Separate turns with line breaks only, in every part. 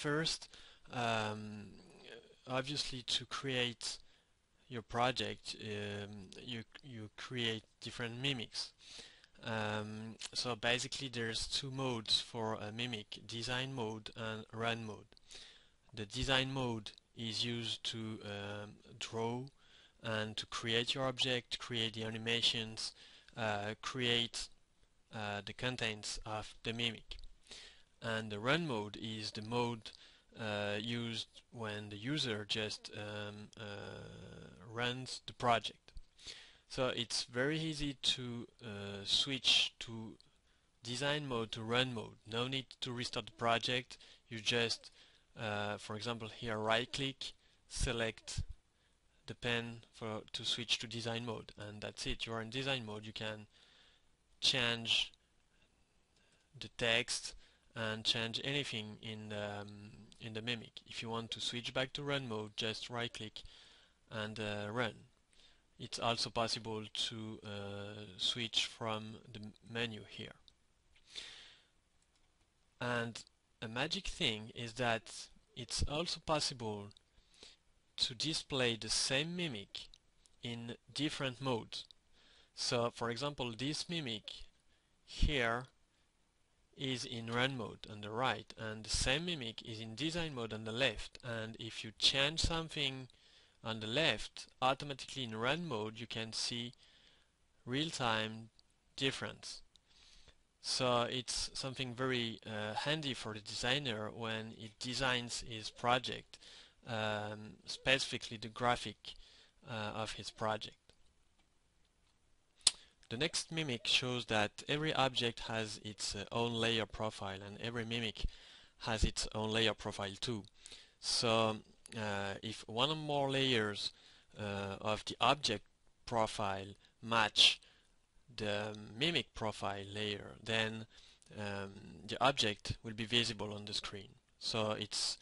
first, obviously, to create your project, you create different mimics. So basically, there's two modes for a mimic: design mode and run mode. The design mode is used to draw and to create your object, create the animations, create the contents of the mimic. And the run mode is the mode used when the user just runs the project. So it's very easy to switch to design mode to run mode. No need to restart the project. You just, for example, here right click, select the pen to switch to design mode, and that's it. You are in design mode. You can change the text and change anything in the mimic. If you want to switch back to run mode, just right click and run. It's also possible to switch from the menu here. And a magic thing is that it's also possible to display the same mimic in different modes. So for example, this mimic here is in run mode on the right, and the same mimic is in design mode on the left. And if you change something on the left, automatically in run mode you can see real-time difference. So it's something very handy for the designer when he designs his project, specifically the graphic of his project. The next mimic shows that every object has its own layer profile, and every mimic has its own layer profile too. So if one or more layers of the object profile match the mimic profile layer, then the object will be visible on the screen. So it's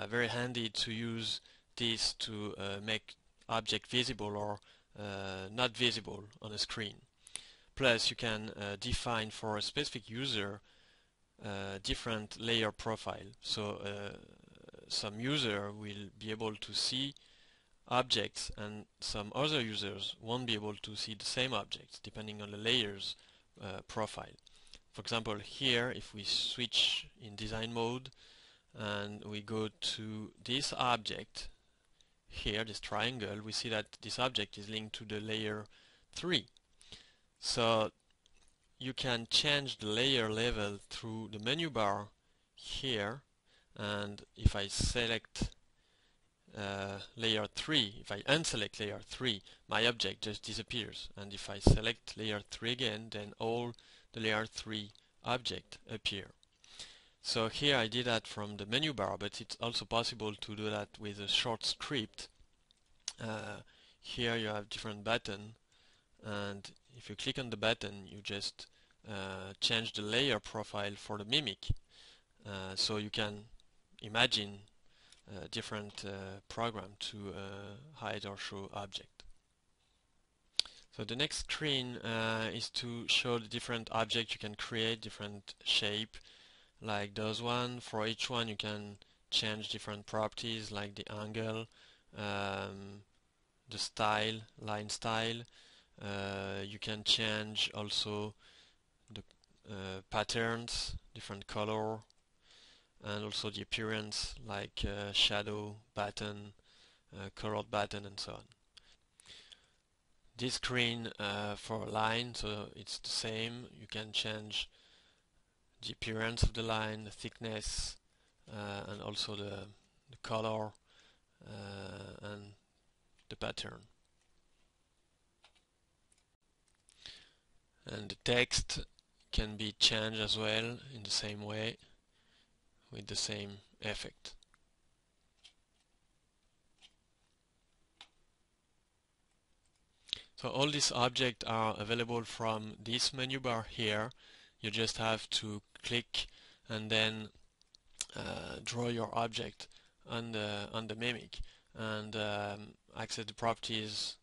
very handy to use this to make object visible or not visible on a screen. Plus you can define for a specific user different layer profile. So some user will be able to see objects and some other users won't be able to see the same objects depending on the layers profile. For example, here if we switch in design mode and we go to this object here, this triangle, we see that this object is linked to the layer 3. So you can change the layer level through the menu bar here, and if I select layer 3, if I unselect layer 3, my object just disappears, and if I select layer 3 again, then all the layer 3 object appear. So here I did that from the menu bar, but it's also possible to do that with a short script. Here you have different buttons, and if you click on the button you just change the layer profile for the mimic. So you can imagine different program to hide or show object. So the next screen is to show the different objects you can create, different shape like those one. For each one you can change different properties like the angle, the style, line style. You can change also the patterns, different color, and also the appearance like shadow button, colored button, and so on. This screen for a line, so it's the same. You can change the appearance of the line, the thickness, and also the color and the pattern. And the text can be changed as well in the same way with the same effect. So all these objects are available from this menu bar here. You just have to click and then draw your object on the mimic and access the properties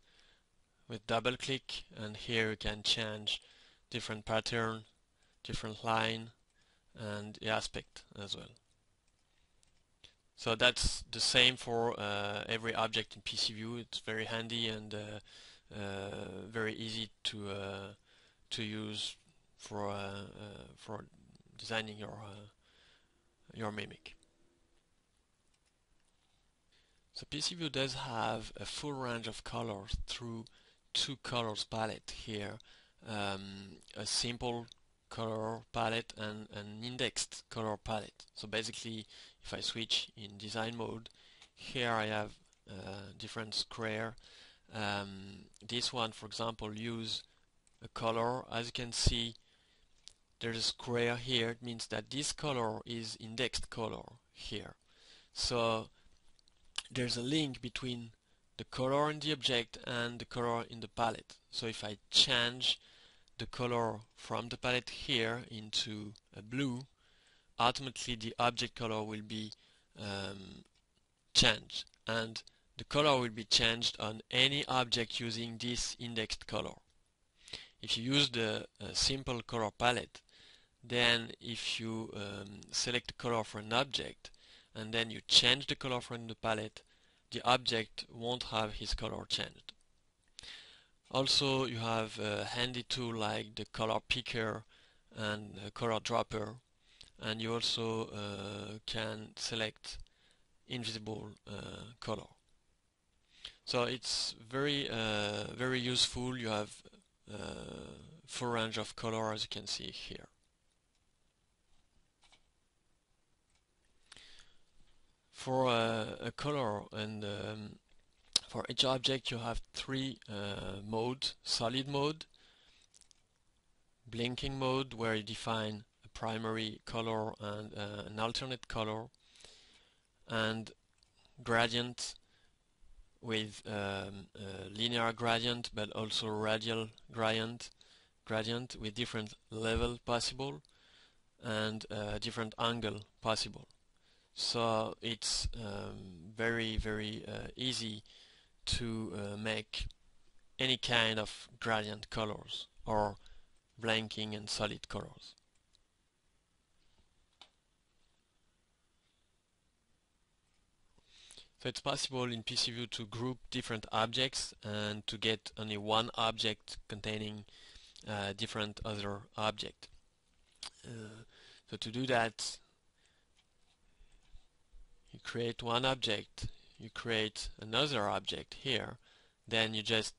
with double click, and here you can change different pattern, different line, and the aspect as well. So that's the same for every object in PcVue. It's very handy and very easy to use for designing your mimic. So PcVue does have a full range of colors through two colors palette here, a simple color palette and an indexed color palette. So basically, if I switch in design mode, here I have different square. This one, for example, use a color. As you can see, there's a square here. It means that this color is indexed color here. So there's a link between the color in the object and the color in the palette. So if I change the color from the palette here into a blue, automatically the object color will be changed, and the color will be changed on any object using this indexed color. If you use the simple color palette, then if you select the color for an object and then you change the color from the palette, the object won't have his color changed. Also, you have a handy tool like the color picker and color dropper, and you also can select invisible color. So it's very useful. You have full range of color, as you can see here. For a color and for each object you have three modes: solid mode, blinking mode where you define a primary color and an alternate color, and gradient with linear gradient but also radial gradient with different level possible and different angle possible. So it's very easy to make any kind of gradient colors or blanking and solid colors. So it's possible in PcVue to group different objects and to get only one object containing different other object. So to do that, you create one object, you create another object here, then you just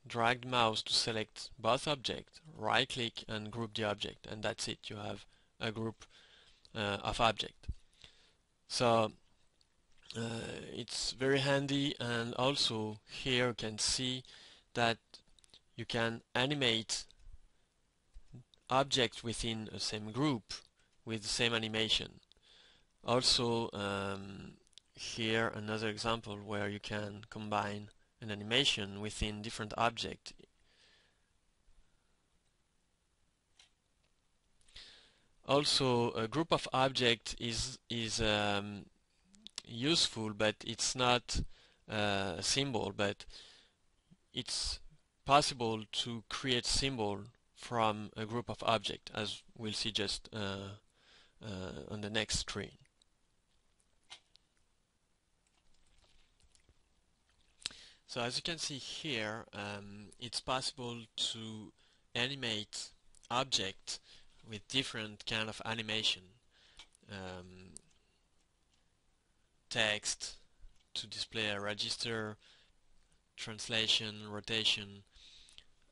drag the mouse to select both objects, right click and group the object, and that's it. You have a group of objects. So it's very handy, and also here you can see that you can animate objects within the same group with the same animation. Also here another example where you can combine an animation within different objects. Also, a group of objects is useful, but it's not a symbol, but it's possible to create symbol from a group of objects, as we'll see just on the next screen. So as you can see here, it's possible to animate objects with different kind of animation. Text to display a register, translation, rotation,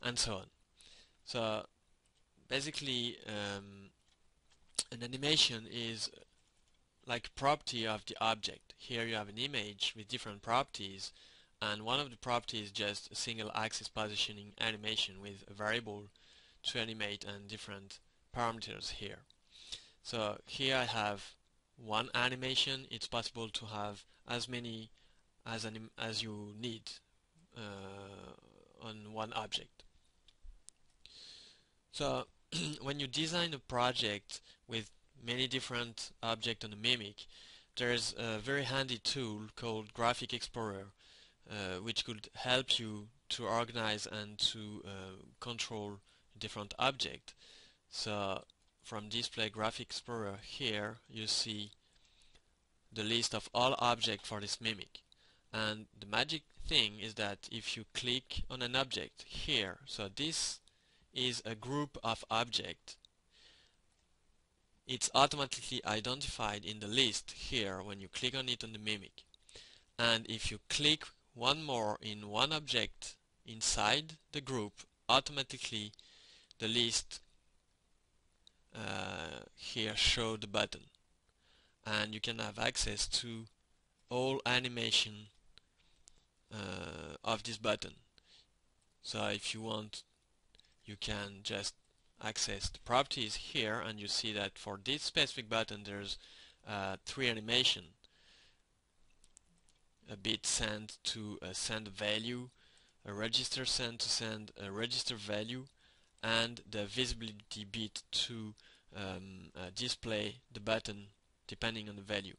and so on. So basically an animation is like a property of the object. Here you have an image with different properties, and one of the properties is just a single axis positioning animation with a variable to animate and different parameters here. So here I have one animation. It's possible to have as many as you need on one object. So when you design a project with many different objects on a mimic, there's a very handy tool called Graphic Explorer, which could help you to organize and to control different objects. So from Display Graphic Explorer here you see the list of all objects for this mimic. And the magic thing is that if you click on an object here, so this is a group of objects, it's automatically identified in the list here when you click on it on the mimic. And if you click one more in one object inside the group, automatically the list here show the button, and you can have access to all animation of this button. So if you want, you can just access the properties here, and you see that for this specific button there's 3 animation: a bit send to send a value, a register send to send a register value, and the visibility bit to display the button depending on the value.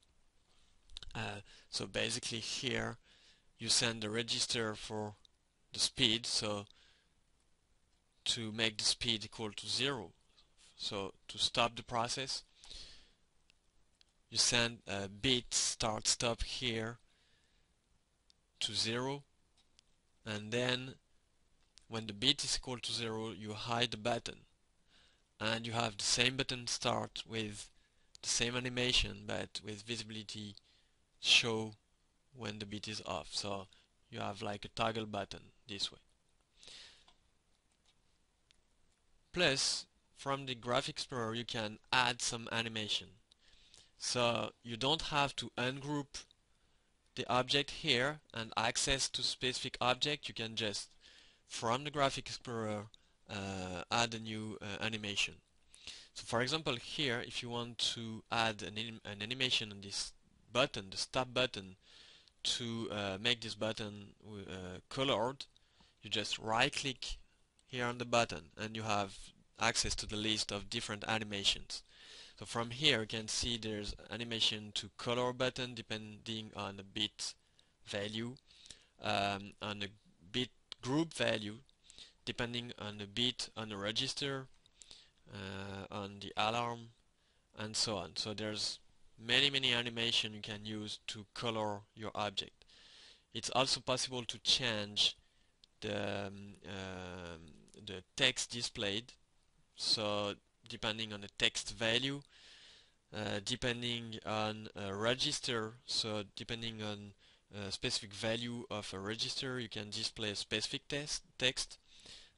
So basically here you send the register for the speed, so to make the speed equal to 0, so to stop the process you send a bit start stop here to 0, and then when the bit is equal to 0 you hide the button, and you have the same button start with the same animation but with visibility show when the bit is off. So you have like a toggle button this way. Plus, from the Graphics Explorer you can add some animation. So you don't have to ungroup the object here and access to specific object. You can just, from the Graphics Explorer, add a new animation. So for example here, if you want to add an animation on this button, the stop button, to make this button colored, you just right click here on the button and you have access to the list of different animations. So from here you can see there's animation to color button depending on the bit value, on the bit group value depending on the bit on the register, on the alarm, and so on. So there's many animation you can use to color your object. It's also possible to change the text displayed, so depending on the text value, depending on a register, so depending on a specific value of a register you can display a specific text,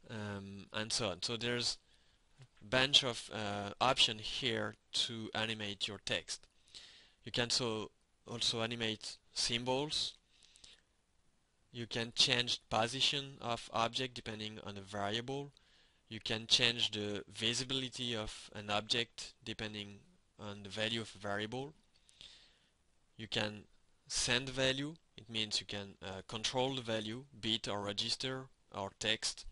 and so on. So there's a bunch of options here to animate your text. You can also animate symbols. You can change position of object depending on a variable. You can change the visibility of an object depending on the value of a variable. You can send value. It means you can control the value, bit or register or text,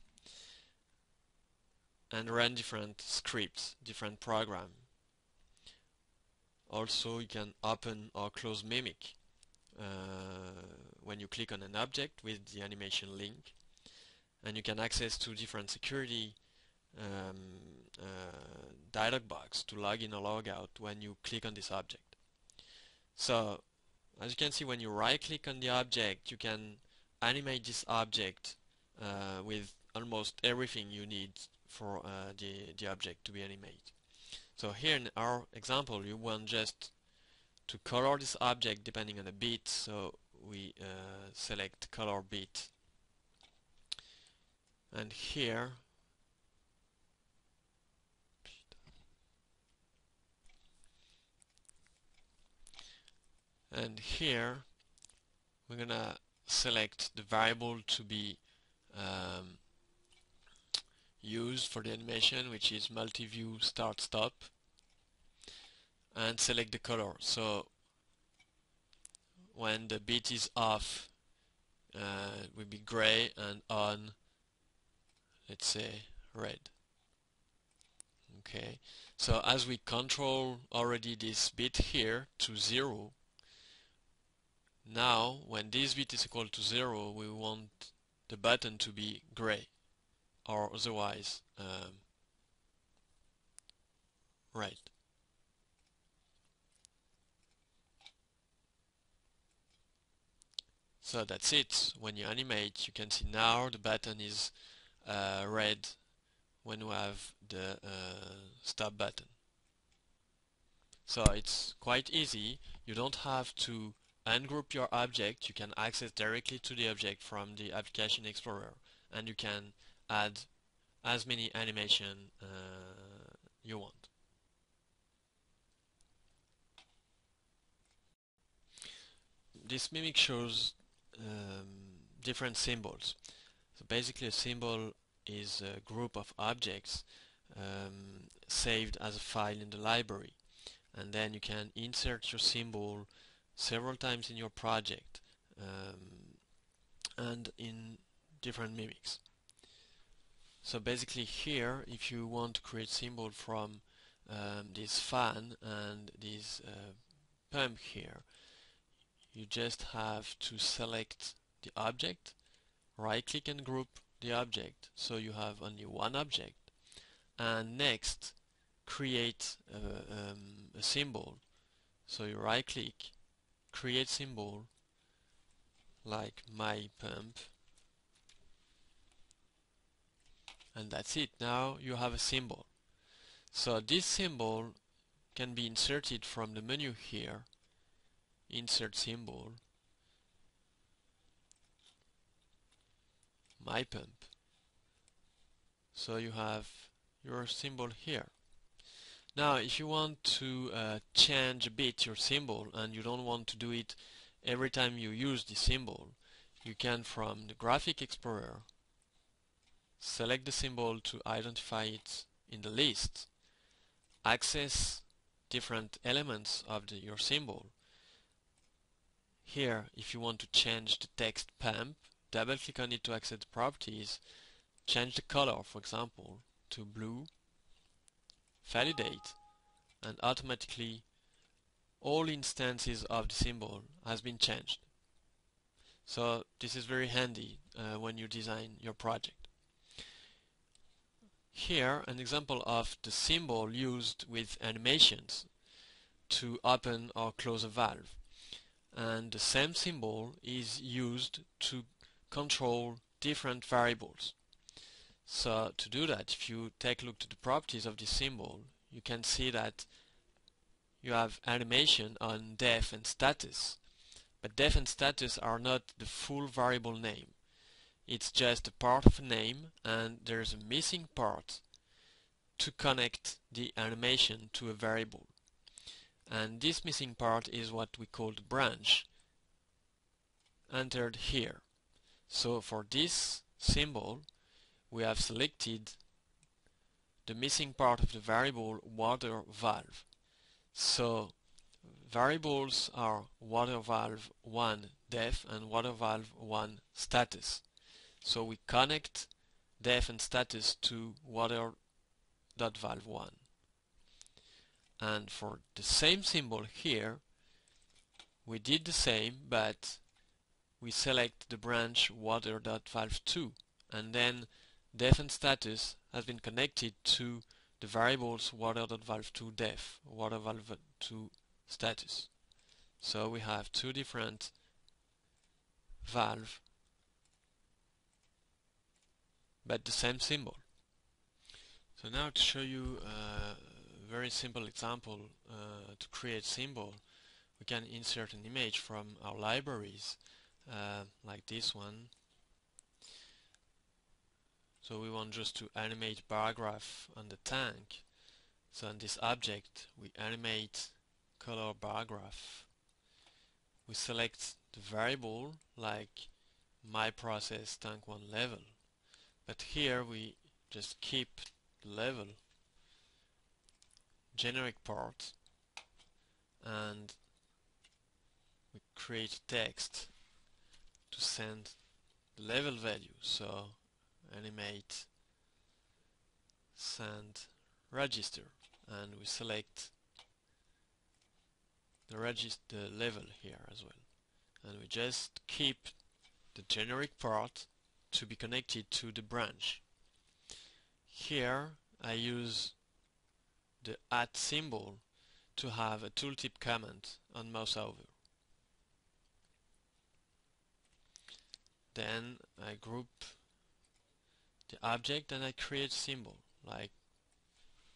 and run different scripts, different programs. Also you can open or close mimic when you click on an object with the animation link, and you can access to different security dialog box to log in or log out when you click on this object. So as you can see, when you right click on the object you can animate this object with almost everything you need for the object to be animated. So here in our example you want just to color this object depending on the bit, so we select color bit, and here we're gonna select the variable to be used for the animation, which is multi-view start stop, and select the color. So when the bit is off it will be gray, and on, let's say, red. Okay, so as we control already this bit here to 0, now when this bit is equal to 0 we want the button to be gray, or otherwise red. So that's it. When you animate, you can see now the button is red when we have the stop button. So it's quite easy. You don't have to ungroup your object. You can access directly to the object from the Application Explorer, and you can add as many animation you want. This mimic shows different symbols. So basically a symbol is a group of objects saved as a file in the library, and then you can insert your symbol several times in your project and in different mimics. So basically here, if you want to create symbol from this fan and this pump here, you just have to select the object, right click and group the object so you have only one object, and next create a symbol. So you right click, create symbol like my pump, and that's it. Now you have a symbol. So this symbol can be inserted from the menu here, insert symbol, my pump. So you have your symbol here. Now if you want to change a bit your symbol and you don't want to do it every time you use the symbol, you can, from the Graphic Explorer, select the symbol to identify it in the list, access different elements of your symbol. Here, if you want to change the text pump, double click on it to access the properties, change the color, for example, to blue, validate, and automatically all instances of the symbol has been changed. So this is very handy when you design your project. Here, an example of the symbol used with animations to open or close a valve. And the same symbol is used to control different variables. So to do that, if you take a look to the properties of this symbol, you can see that you have animation on def and status. But def and status are not the full variable name. It's just a part of a name, and there's a missing part to connect the animation to a variable. And this missing part is what we call the branch, entered here. So for this symbol, we have selected the missing part of the variable water valve. So variables are water valve 1 def and water valve 1 status. So we connect def and status to water.valve1. And for the same symbol here, we did the same, but we select the branch water.valve2, and then def and status has been connected to the variables water.valve2 def, water.valve2 status. So we have two different valve, but the same symbol. So now to show you a very simple example to create symbol, we can insert an image from our libraries like this one. So we want just to animate paragraph on the tank. So on this object we animate color paragraph. We select the variable like my process tank 1 level, but here we just keep the level generic part, and we create text to send the level value. So animate send register, and we select the level here as well, and we just keep the generic part to be connected to the branch. Here I use the @ symbol to have a tooltip command on mouse over. Then I group the object and I create symbol like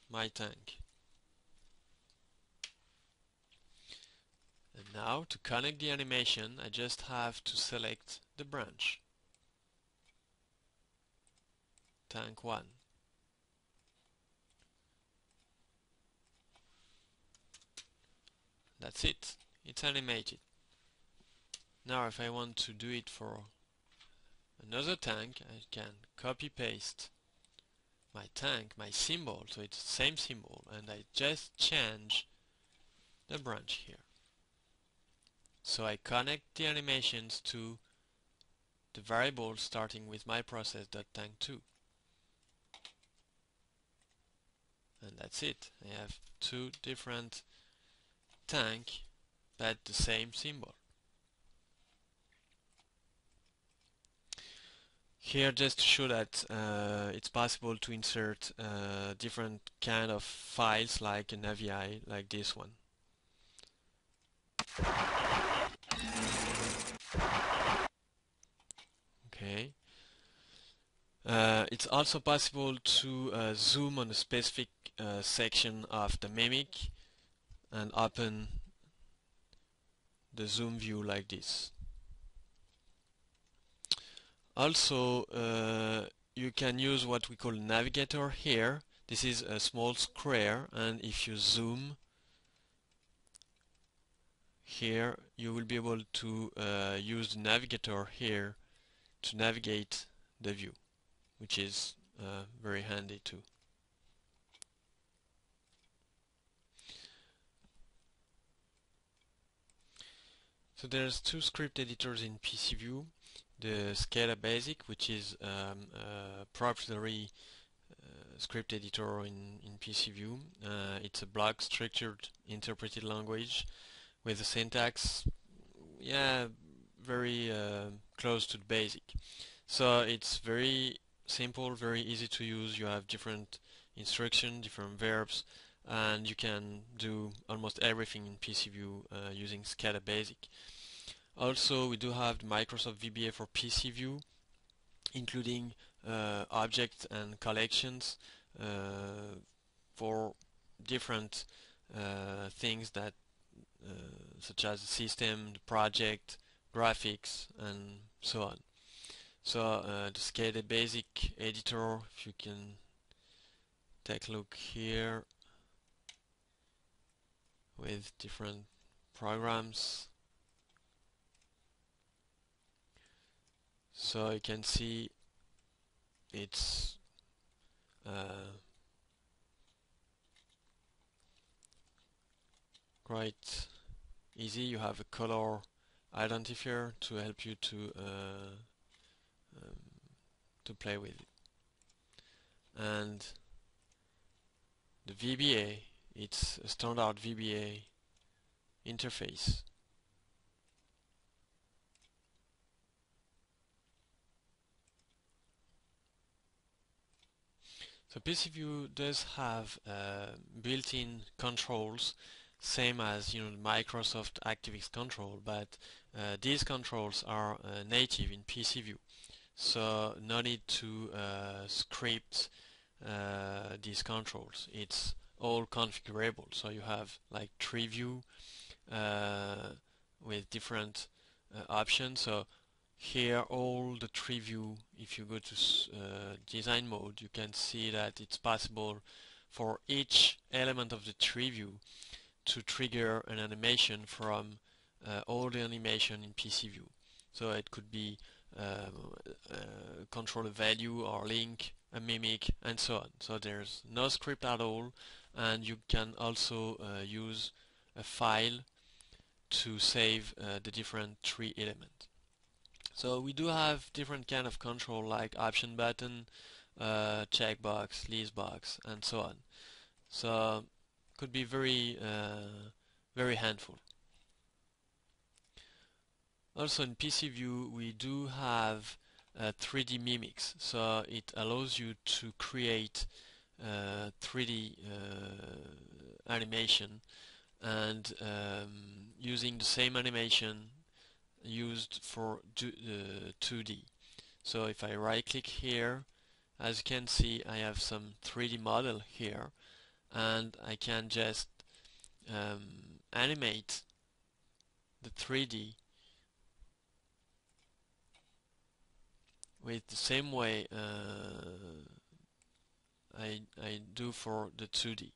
my tank. And now to connect the animation, I just have to select the branch, tank 1. That's it. It's animated. Now if I want to do it for another tank, I can copy paste my tank, my symbol, so it's the same symbol, and I just change the branch here. So I connect the animations to the variable starting with my process.tank2. And that's it. I have two different tank but the same symbol. Here just to show that it's possible to insert different kind of files like an AVI like this one. Okay. It's also possible to zoom on a specific section of the mimic and open the zoom view like this. Also, you can use what we call navigator here. This is a small square, and if you zoom here, you will be able to use the navigator here to navigate the view, which is very handy too. So there's two script editors in PcVue. The Scala Basic, which is a proprietary script editor in PcVue. It's a block structured interpreted language with a syntax, yeah, very close to the basic. So it's very simple, very easy to use. You have different instructions, different verbs, and you can do almost everything in PcVue using Scala Basic. Also, we do have the Microsoft VBA for PcVue, including objects and collections for different things that such as the system, the project, graphics, and so on. So the Scala Basic editor, if you can take a look here with different programs. So you can see it's quite easy. You have a color identifier to help you to play with it. And the VBA, it's a standard VBA interface. So PcVue does have built-in controls, same as the Microsoft ActiveX control, but these controls are native in PcVue, so no need to script these controls. It's all configurable. So you have like tree view with different options. So here all the tree view, if you go to design mode, you can see that it's possible for each element of the tree view to trigger an animation from all the animation in PcVue. So it could be control a value or link, a mimic, and so on. So there's no script at all, and you can also use a file to save the different tree elements. So we do have different kind of control like option button, checkbox, list box, and so on. So could be very very handful. Also in PcVue we do have 3D mimics, so it allows you to create 3D animation, and using the same animation used for 2D. So if I right click here, as you can see, I have some 3D model here, and I can just animate the 3D with the same way I do for the 2D.